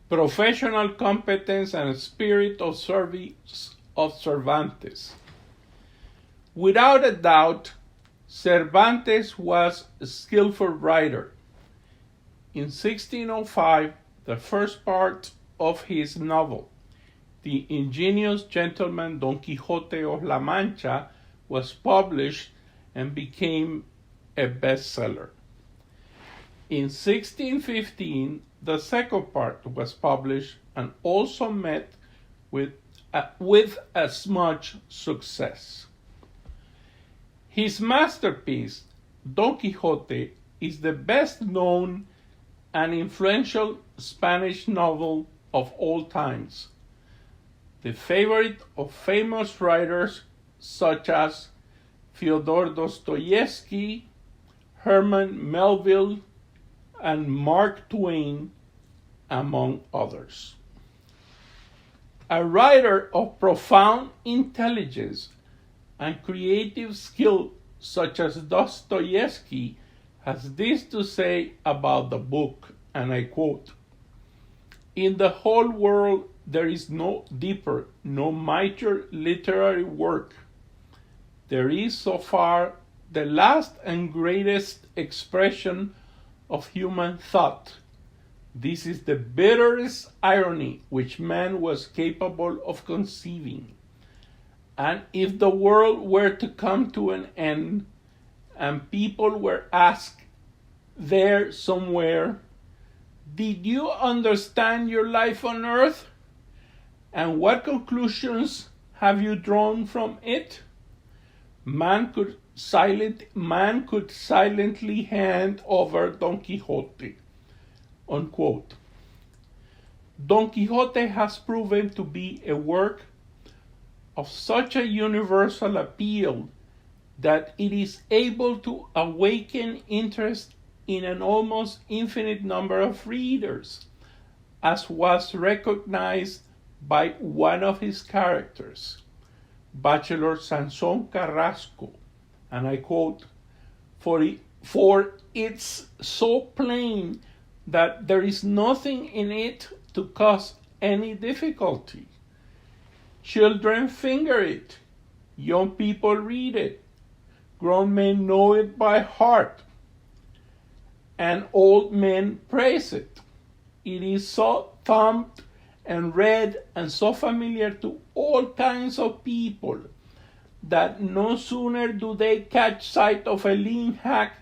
Professional competence and spirit of service of Cervantes. Without a doubt, Cervantes was a skillful writer. In 1605, the first part of his novel, The Ingenious Gentleman Don Quixote of La Mancha, was published and became a bestseller. In 1615, the second part was published and also met with as much success. His masterpiece, Don Quixote, is the best known and influential Spanish novel of all times, the favorite of famous writers such as Fyodor Dostoevsky, Herman Melville, and Mark Twain, among others. A writer of profound intelligence and creative skill such as Dostoevsky has this to say about the book, and I quote, "In the whole world there is no deeper, no mightier literary work. There is so far the last and greatest expression of human thought. This is the bitterest irony which man was capable of conceiving. And if the world were to come to an end, and people were asked there somewhere, 'Did you understand your life on earth? And what conclusions have you drawn from it?' Man could silently hand over Don Quixote." Unquote. Don Quixote has proven to be a work of such a universal appeal that it is able to awaken interest in an almost infinite number of readers, as was recognized by one of his characters, Bachelor Sanson Carrasco, and I quote, for it's so plain that there is nothing in it to cause any difficulty. Children finger it, young people read it, grown men know it by heart, and old men praise it. It is so thumbed and read and so familiar to all kinds of people that no sooner do they catch sight of a lean hack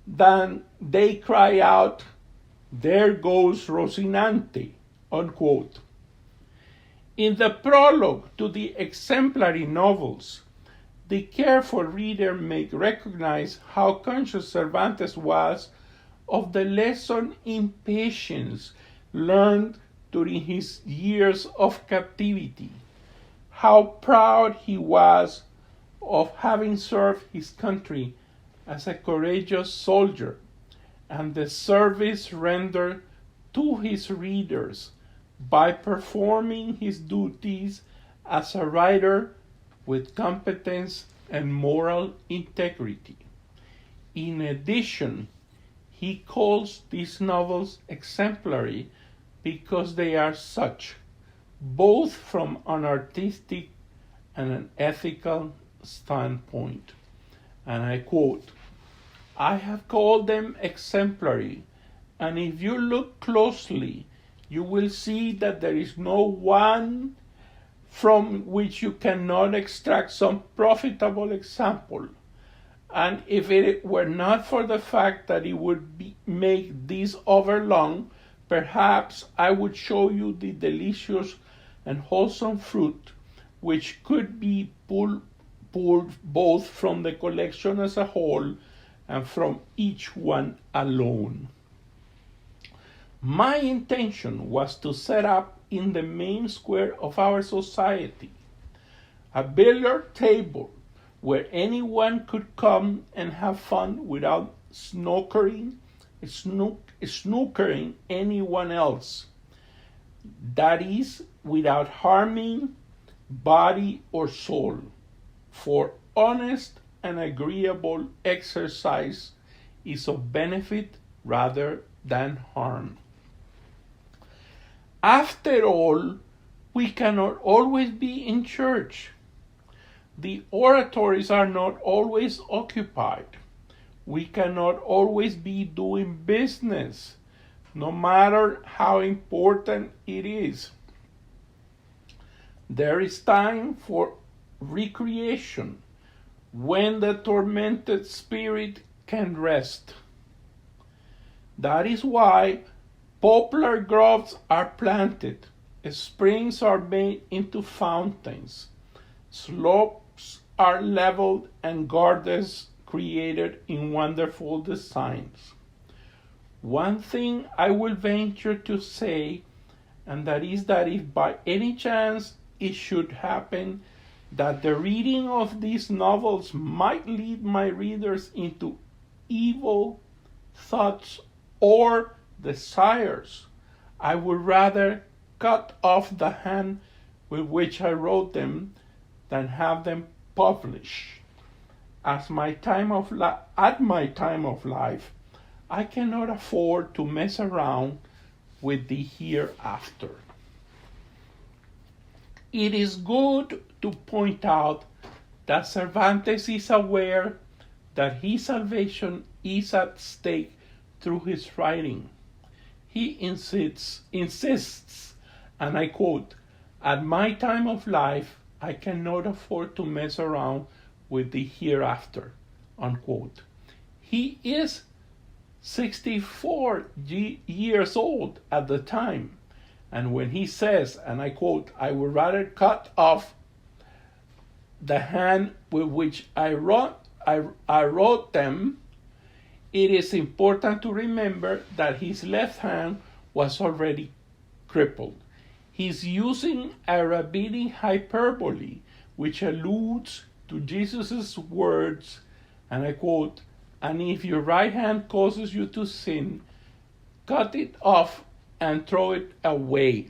than they cry out, "There goes Rocinante," unquote. In the prologue to the exemplary novels, the careful reader may recognize how conscious Cervantes was of the lesson in patience learned during his years of captivity, how proud he was of having served his country as a courageous soldier, and the service rendered to his readers by performing his duties as a writer with competence and moral integrity. In addition, he calls these novels exemplary because they are such, both from an artistic and an ethical standpoint. And I quote, "I have called them exemplary, and if you look closely, you will see that there is no one from which you cannot extract some profitable example. And if it were not for the fact that it would make this overlong, perhaps I would show you the delicious and wholesome fruit which could be pulled both from the collection as a whole and from each one alone." My intention was to set up in the main square of our society a billiard table where anyone could come and have fun without snookering anyone else. That is, without harming body or soul, for honest and agreeable exercise is of benefit rather than harm. After all, we cannot always be in church. The oratories are not always occupied. We cannot always be doing business, no matter how important it is. There is time for recreation when the tormented spirit can rest. That is why poplar groves are planted, springs are made into fountains, slopes are leveled, and gardens created in wonderful designs. One thing I will venture to say, and that is that if by any chance it should happen that the reading of these novels might lead my readers into evil thoughts or desires, I would rather cut off the hand with which I wrote them than have them published. At my time of life, I cannot afford to mess around with the hereafter. It is good to point out that Cervantes is aware that his salvation is at stake through his writing. He insists, and I quote, "At my time of life, I cannot afford to mess around with the hereafter," unquote. He is 64 years old at the time, and when he says, and I quote, "I would rather cut off the hand with which I wrote them," it is important to remember that his left hand was already crippled. He's using a rabbinic hyperbole which alludes to Jesus' words, and I quote, "And if your right hand causes you to sin, cut it off and throw it away.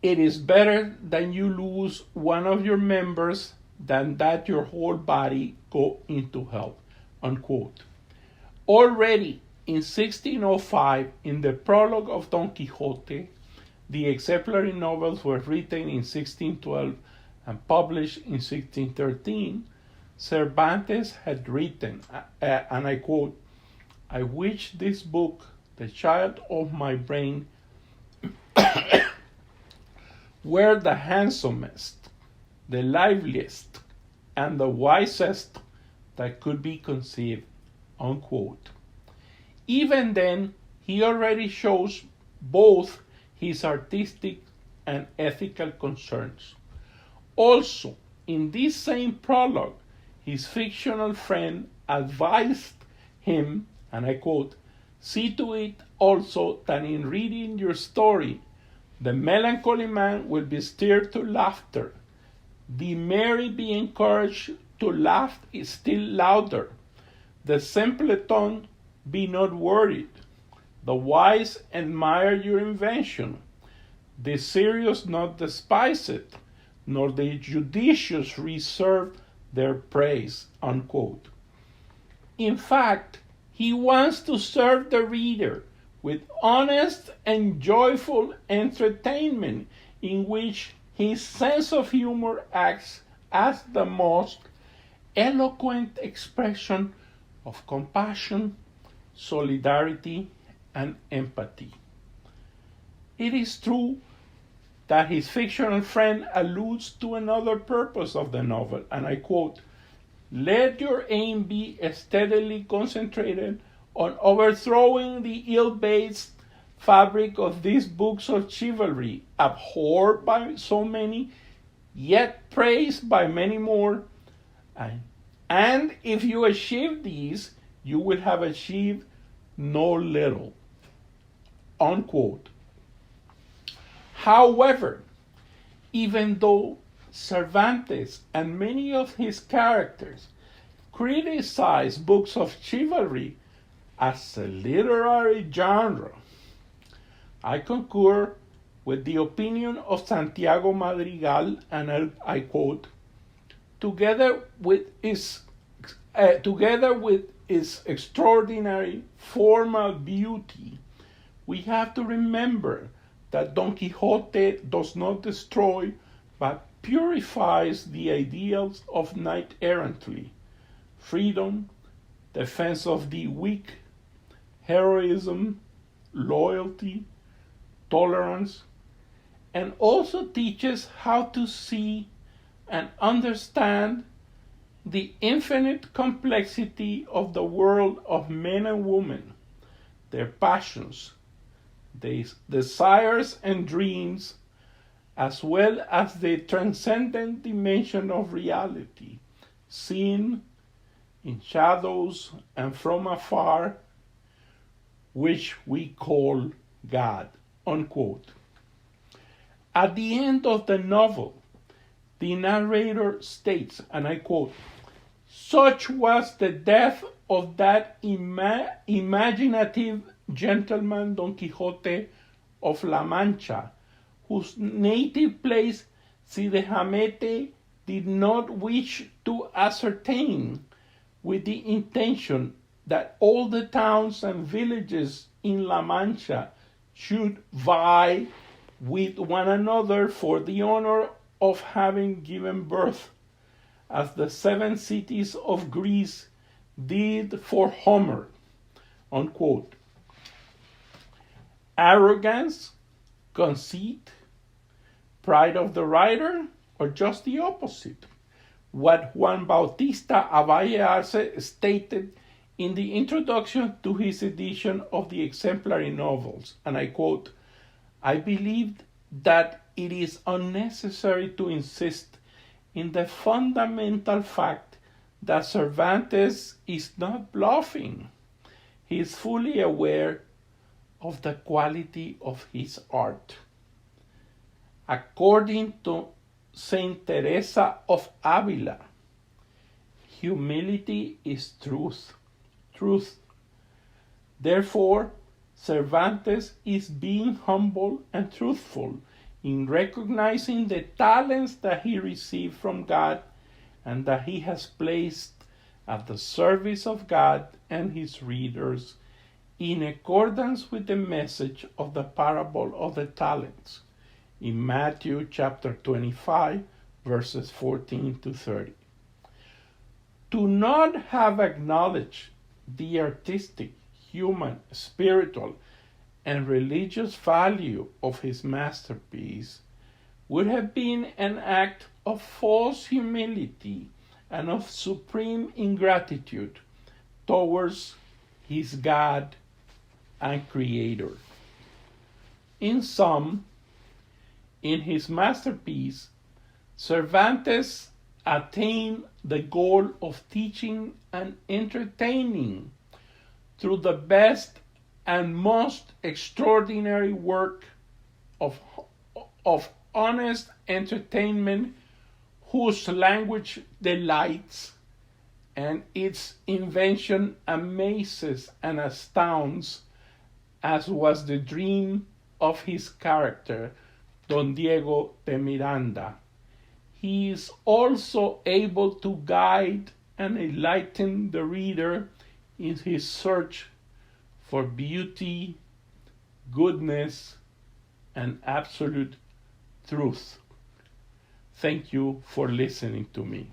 It is better that you lose one of your members than that your whole body go into hell," unquote. Already in 1605, in the prologue of Don Quixote, the exemplary novels were written in 1612 and published in 1613, Cervantes had written, and I quote, "I wish this book, the child of my brain, were the handsomest, the liveliest, and the wisest that could be conceived," unquote. Even then, he already shows both his artistic and ethical concerns. Also, in this same prologue, his fictional friend advised him, and I quote, "See to it also that in reading your story, the melancholy man will be stirred to laughter, the merry be encouraged to laugh still louder, the simpleton be not worried, the wise admire your invention, the serious not despise it, nor the judicious reserve their praise," unquote. In fact, he wants to serve the reader with honest and joyful entertainment in which his sense of humor acts as the most eloquent expression of compassion, solidarity, and empathy. It is true that his fictional friend alludes to another purpose of the novel, and I quote, "Let your aim be steadily concentrated on overthrowing the ill-based fabric of these books of chivalry, abhorred by so many, yet praised by many more. And if you achieve these, you will have achieved no little," unquote. However, even though Cervantes and many of his characters criticize books of chivalry as a literary genre, I concur with the opinion of Santiago Madrigal, and I quote, together with its extraordinary formal beauty, we have to remember that Don Quixote does not destroy but purifies the ideals of knight errantry, freedom, defense of the weak, heroism, loyalty, tolerance, and also teaches how to see and understand the infinite complexity of the world of men and women, their passions, their desires and dreams, as well as the transcendent dimension of reality, seen in shadows and from afar, which we call God, unquote. At the end of the novel, the narrator states, and I quote, "Such was the death of that imaginative gentleman Don Quixote of La Mancha, whose native place Cide did not wish to ascertain, with the intention that all the towns and villages in La Mancha should vie with one another for the honor of having given birth, as the 7 cities of Greece did for Homer," unquote. Arrogance, conceit, pride of the writer, or just the opposite? What Juan Bautista Avalle Arce stated in the introduction to his edition of the exemplary novels, and I quote, "I believe that it is unnecessary to insist in the fundamental fact that Cervantes is not bluffing. He is fully aware of the quality of his art. According to Saint Teresa of Avila, humility is truth. Therefore, Cervantes is being humble and truthful in recognizing the talents that he received from God and that he has placed at the service of God and his readers in accordance with the message of the parable of the talents in Matthew chapter 25, verses 14 to 30. To not have acknowledged the artistic, human, spiritual, and religious value of his masterpiece would have been an act of false humility and of supreme ingratitude towards his God and Creator. In sum, in his masterpiece, Cervantes attained the goal of teaching and entertaining through the best and most extraordinary work of honest entertainment, whose language delights and its invention amazes and astounds, as was the dream of his character, Don Diego de Miranda. He is also able to guide and enlighten the reader in his search for beauty, goodness, and absolute truth. Thank you for listening to me.